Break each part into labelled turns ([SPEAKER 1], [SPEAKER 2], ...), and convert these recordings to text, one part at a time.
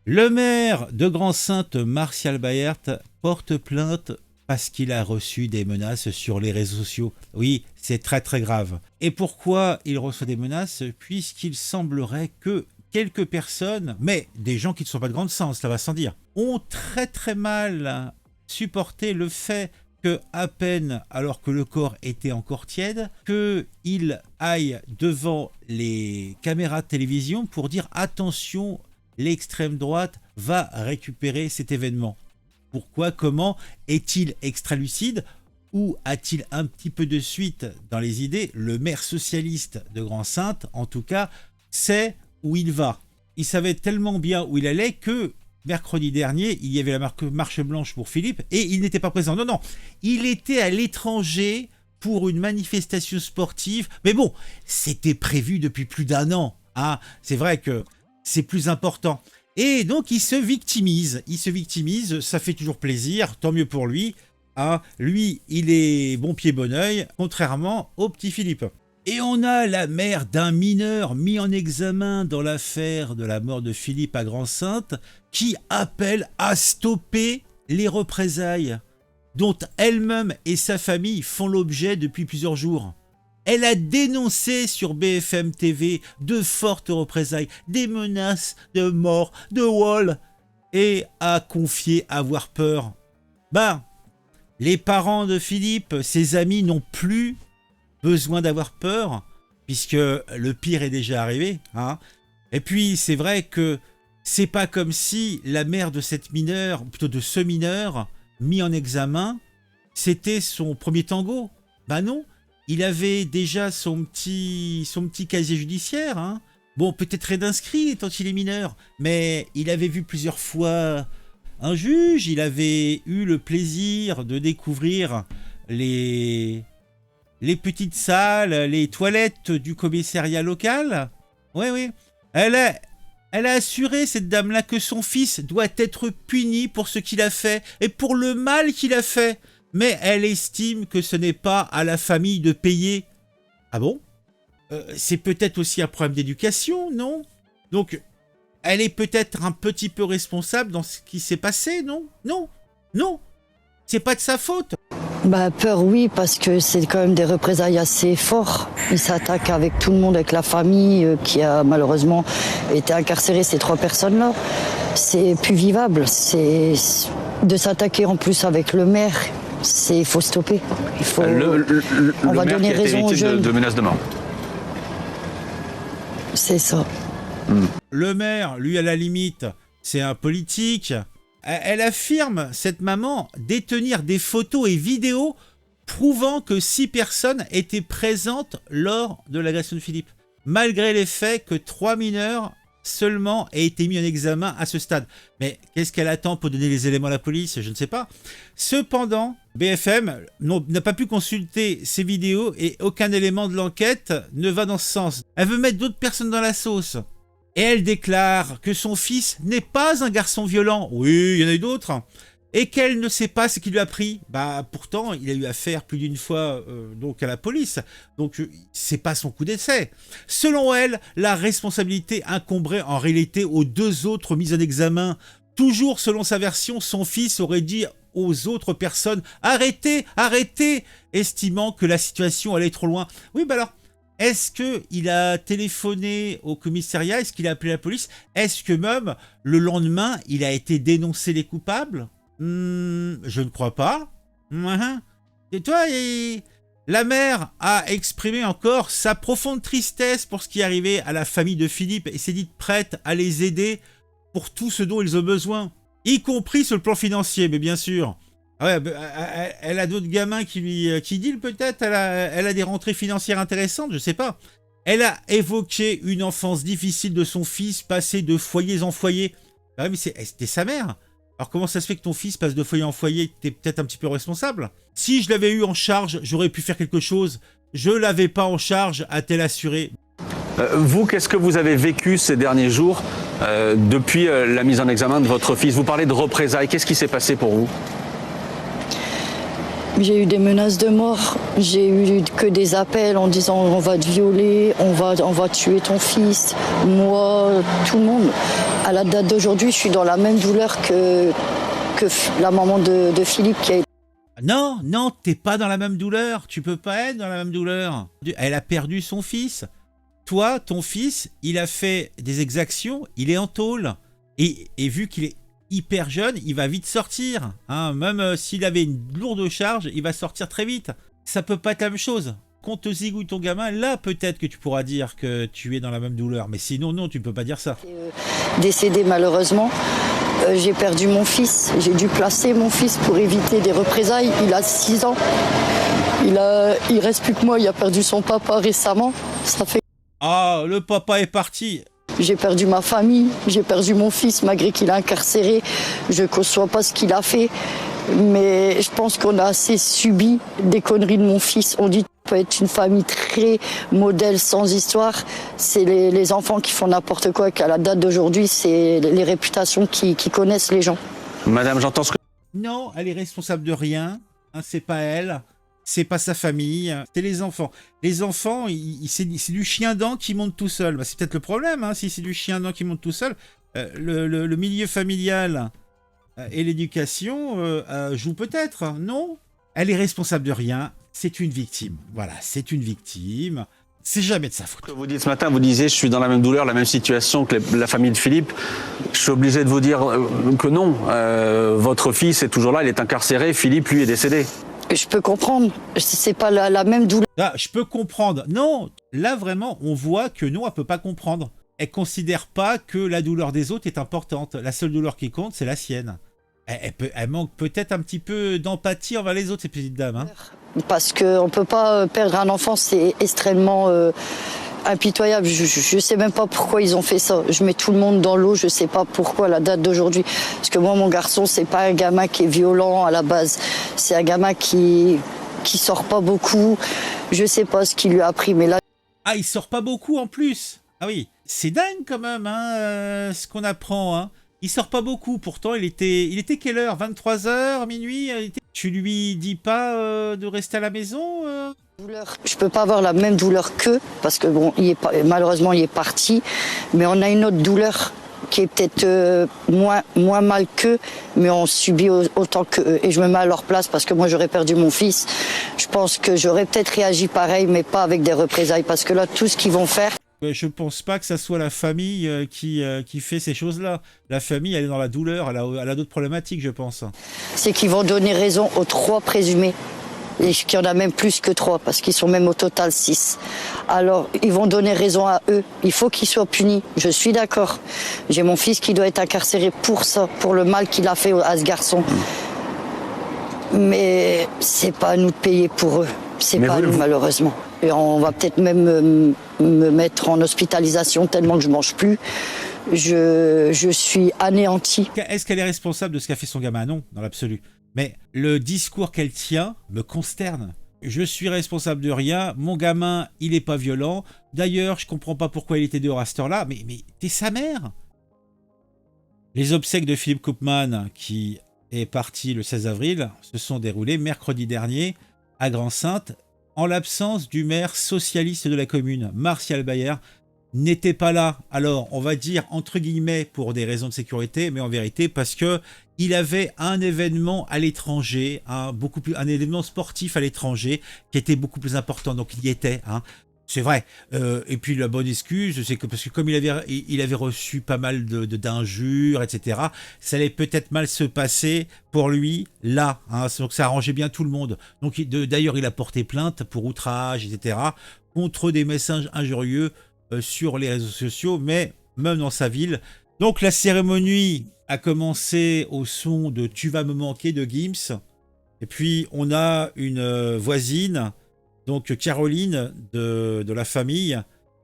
[SPEAKER 1] Le maire de Grand-Sainte, Martial Bayert, porte plainte parce qu'il a reçu des menaces sur les réseaux sociaux. Oui, c'est très très grave. Et pourquoi il reçoit des menaces? Puisqu'il semblerait que quelques personnes, mais des gens qui ne sont pas de Grande-Sainte, ça va sans dire, ont très très mal supporté le fait que, à peine, alors que le corps était encore tiède, qu'il aille devant les caméras de télévision pour dire attention, l'extrême droite va récupérer cet événement. Pourquoi, comment? Est-il extra-lucide ou a-t-il un petit peu de suite dans les idées? Le maire socialiste de Grand-Sainte, en tout cas, sait où il va. Il savait tellement bien où il allait que mercredi dernier, il y avait la marche blanche pour Philippe et il n'était pas présent. Non, non, il était à l'étranger pour une manifestation sportive. Mais bon, c'était prévu depuis plus d'un an. Hein. C'est vrai que c'est plus important. Et donc, il se victimise. Ça fait toujours plaisir, tant mieux pour lui. Hein. Lui, il est bon pied, bon oeil, contrairement au petit Philippe. Et on a la mère d'un mineur mis en examen dans l'affaire de la mort de Philippe à Grand-Sainte qui appelle à stopper les représailles dont elle-même et sa famille font l'objet depuis plusieurs jours. Elle a dénoncé sur BFM TV de fortes représailles, des menaces de mort, de wall, et a confié avoir peur. Les parents de Philippe, ses amis n'ont plus besoin d'avoir peur, puisque le pire est déjà arrivé. Hein. Et puis, c'est vrai que c'est pas comme si la mère de cette mineure, ou plutôt de ce mineur, mis en examen, c'était son premier tango. Non, il avait déjà son petit casier judiciaire. Hein. Bon, peut-être rien d'inscrit tant qu'il est mineur, mais il avait vu plusieurs fois un juge, il avait eu le plaisir de découvrir les petites salles, les toilettes du commissariat local. Oui, oui. Elle a assuré, cette dame-là, que son fils doit être puni pour ce qu'il a fait et pour le mal qu'il a fait. Mais elle estime que ce n'est pas à la famille de payer. Ah bon? C'est peut-être aussi un problème d'éducation, non? Donc, elle est peut-être un petit peu responsable dans ce qui s'est passé, non? Non, non, c'est pas de sa faute.
[SPEAKER 2] Peur, oui, parce que c'est quand même des représailles assez fortes. Il s'attaque avec tout le monde, avec la famille qui a malheureusement été incarcérée, ces 3 personnes-là. C'est plus vivable. C'est de s'attaquer en plus avec le maire. Il faut stopper. Il faut.
[SPEAKER 3] On va donner raison aux jeunes. De menaces de mort.
[SPEAKER 2] C'est ça.
[SPEAKER 1] Le maire, lui, à la limite, c'est un politique. Elle affirme, cette maman, détenir des photos et vidéos prouvant que 6 personnes étaient présentes lors de l'agression de Philippe, malgré les faits que 3 mineurs seulement aient été mis en examen à ce stade. Mais qu'est-ce qu'elle attend pour donner les éléments à la police? Je ne sais pas. Cependant, BFM n'a pas pu consulter ces vidéos et aucun élément de l'enquête ne va dans ce sens. Elle veut mettre d'autres personnes dans la sauce. Et elle déclare que son fils n'est pas un garçon violent. Oui, il y en a eu d'autres. Et qu'elle ne sait pas ce qui lui a pris. Pourtant, il a eu affaire plus d'une fois donc à la police. Donc, c'est pas son coup d'essai. Selon elle, la responsabilité incomberait en réalité aux 2 autres mis en examen. Toujours selon sa version, son fils aurait dit aux autres personnes « Arrêtez, arrêtez !» estimant que la situation allait trop loin. Oui, alors... Est-ce qu'il a téléphoné au commissariat? Est-ce qu'il a appelé la police? Est-ce que même, le lendemain, il a été dénoncé les coupables? Je ne crois pas. Et toi, la mère a exprimé encore sa profonde tristesse pour ce qui est arrivé à la famille de Philippe et s'est dite prête à les aider pour tout ce dont ils ont besoin, y compris sur le plan financier, mais bien sûr. Ouais, elle a d'autres gamins qui dealent peut-être, elle a des rentrées financières intéressantes, je sais pas. Elle a évoqué une enfance difficile de son fils, passé de foyers en foyer. Oui, mais c'était sa mère. Alors comment ça se fait que ton fils passe de foyer en foyer? T'es peut-être un petit peu responsable. Si je l'avais eu en charge, j'aurais pu faire quelque chose. Je l'avais pas en charge, a-t-elle assuré.
[SPEAKER 3] Vous, qu'est-ce que vous avez vécu ces derniers jours depuis la mise en examen de votre fils? Vous parlez de représailles, qu'est-ce qui s'est passé pour vous?
[SPEAKER 2] J'ai eu des menaces de mort, j'ai eu que des appels en disant on va te violer, on va tuer ton fils, moi, tout le monde. À la date d'aujourd'hui, je suis dans la même douleur que la maman de Philippe qui a été...
[SPEAKER 1] Non, non, t'es pas dans la même douleur. Tu peux pas être dans la même douleur. Elle a perdu son fils. Toi, ton fils, il a fait des exactions, il est en tôle. Et vu qu'il est hyper jeune, il va vite sortir. Hein. Même s'il avait une lourde charge, il va sortir très vite. Ça peut pas être la même chose. Qu'on te zigouille ton gamin, là peut-être que tu pourras dire que tu es dans la même douleur. Mais sinon, non, tu peux pas dire ça.
[SPEAKER 2] Décédé malheureusement. J'ai perdu mon fils. J'ai dû placer mon fils pour éviter des représailles. Il a 6 ans. Il reste plus que moi. Il a perdu son papa récemment. Ça fait...
[SPEAKER 1] Ah, le papa est parti.
[SPEAKER 2] J'ai perdu ma famille, j'ai perdu mon fils malgré qu'il est incarcéré. Je ne conçois pas ce qu'il a fait, mais je pense qu'on a assez subi des conneries de mon fils. On dit qu'on peut être une famille très modèle, sans histoire. C'est les enfants qui font n'importe quoi, qu'à la date d'aujourd'hui, c'est les réputations qui connaissent les gens.
[SPEAKER 3] Madame, j'entends ce que...
[SPEAKER 1] Non, elle est responsable de rien. Hein, c'est pas elle. C'est pas sa famille, c'est les enfants. Les enfants, c'est du chien-dent qui monte tout seul. Bah, c'est peut-être le problème, hein, si c'est du chien-dent qui monte tout seul. Le milieu familial et l'éducation jouent peut-être, non? Elle est responsable de rien, c'est une victime. Voilà, c'est une victime. C'est jamais de sa faute.
[SPEAKER 3] Vous dites ce matin, vous disiez, je suis dans la même douleur, la même situation que la famille de Philippe. Je suis obligé de vous dire que non. Votre fils est toujours là, il est incarcéré. Philippe, lui, est décédé.
[SPEAKER 2] Je peux comprendre, c'est pas la même douleur.
[SPEAKER 1] Ah, je peux comprendre. Non, là vraiment, on voit que non, elle peut pas comprendre. Elle considère pas que la douleur des autres est importante. La seule douleur qui compte, c'est la sienne. Elle manque peut-être un petit peu d'empathie envers les autres, ces petites dames. Hein.
[SPEAKER 2] Parce qu'on peut pas perdre un enfant, c'est extrêmement impitoyable. Je sais même pas pourquoi ils ont fait ça. Je mets tout le monde dans l'eau, je sais pas pourquoi la date d'aujourd'hui. Parce que moi, mon garçon, c'est pas un gamin qui est violent à la base. C'est un gamin qui sort pas beaucoup. Je sais pas ce qui lui a appris, mais là...
[SPEAKER 1] Ah, il sort pas beaucoup en plus. Ah oui, c'est dingue quand même, hein, ce qu'on apprend, hein. Il sort pas beaucoup, pourtant il était quelle heure? 23h, minuit? Tu lui dis pas de rester à la maison
[SPEAKER 2] Je peux pas avoir la même douleur qu'eux, parce que bon, malheureusement il est parti, mais on a une autre douleur qui est peut-être moins mal qu'eux, mais on subit autant qu'eux. Et je me mets à leur place parce que moi j'aurais perdu mon fils. Je pense que j'aurais peut-être réagi pareil, mais pas avec des représailles, parce que là tout ce qu'ils vont faire...
[SPEAKER 1] Je pense pas que ça soit la famille qui fait ces choses-là. La famille, elle est dans la douleur, elle a d'autres problématiques, je pense.
[SPEAKER 2] C'est qu'ils vont donner raison aux 3 présumés. Et qu'il y en a même plus que 3, parce qu'ils sont même au total 6. Alors, ils vont donner raison à eux. Il faut qu'ils soient punis. Je suis d'accord. J'ai mon fils qui doit être incarcéré pour ça, pour le mal qu'il a fait à ce garçon. Mais c'est pas à nous de payer pour eux. C'est pas à nous, malheureusement. Et on va peut-être même me mettre en hospitalisation tellement que je mange plus. Je suis anéantie.
[SPEAKER 1] Est-ce qu'elle est responsable de ce qu'a fait son gamin? Non, dans l'absolu. Mais le discours qu'elle tient me consterne. Je suis responsable de rien, mon gamin, il est pas violent. D'ailleurs, je comprends pas pourquoi il était dehors à cette heure-là, mais t'es sa mère. Les obsèques de Philippe Koopman, qui est parti le 16 avril, se sont déroulées mercredi dernier à Grand-Sainte, en l'absence du maire socialiste de la commune, Martial Bayer, n'était pas là. Alors, on va dire entre guillemets pour des raisons de sécurité, mais en vérité parce que il avait un événement à l'étranger, un événement sportif à l'étranger qui était beaucoup plus important. Donc, il y était. Hein. C'est vrai. Et puis la bonne excuse, c'est que parce que comme il avait reçu pas mal d'injures, etc., ça allait peut-être mal se passer pour lui là. Hein, donc ça arrangeait bien tout le monde. Donc d'ailleurs, il a porté plainte pour outrage, etc., contre des messages injurieux sur les réseaux sociaux, mais même dans sa ville. Donc la cérémonie a commencé au son de Tu vas me manquer de Gims. Et puis on a une voisine, donc Caroline de la famille,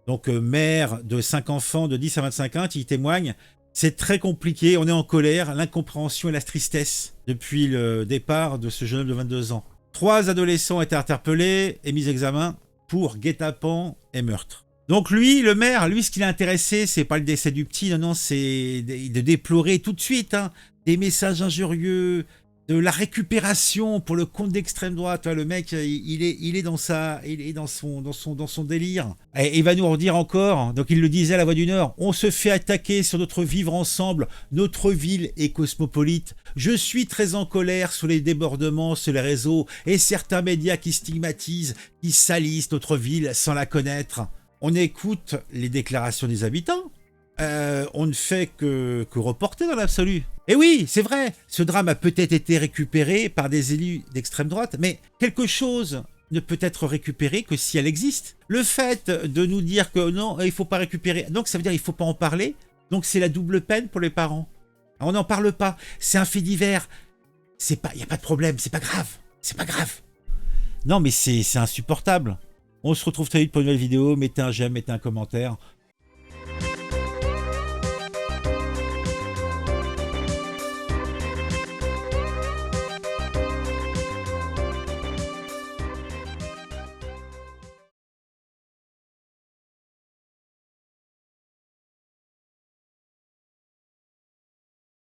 [SPEAKER 1] donc mère de 5 enfants de 10 à 25 ans, qui témoigne. C'est très compliqué, on est en colère, l'incompréhension et la tristesse depuis le départ de ce jeune homme de 22 ans. 3 adolescents ont été interpellés et mis en examen pour guet-apens et meurtre. Donc lui, le maire, lui, ce qui l'a intéressé, c'est pas le décès du petit, non, c'est de déplorer tout de suite des messages injurieux, de la récupération pour le compte d'extrême droite. Le mec, il est dans son délire. Et il va nous redire encore, donc il le disait à La Voix du Nord, on se fait attaquer sur notre vivre ensemble, notre ville est cosmopolite. Je suis très en colère sur les débordements sur les réseaux et certains médias qui stigmatisent, qui salissent notre ville sans la connaître. On écoute les déclarations des habitants. On ne fait que reporter dans l'absolu. Et oui, c'est vrai, ce drame a peut-être été récupéré par des élus d'extrême droite, mais quelque chose ne peut être récupéré que si elle existe. Le fait de nous dire que non, il ne faut pas récupérer, donc ça veut dire qu'il ne faut pas en parler, donc c'est la double peine pour les parents. On n'en parle pas, c'est un fait divers, il n'y a pas de problème, c'est pas grave. Non mais c'est insupportable. On se retrouve très vite pour une nouvelle vidéo, mettez un j'aime, mettez un commentaire.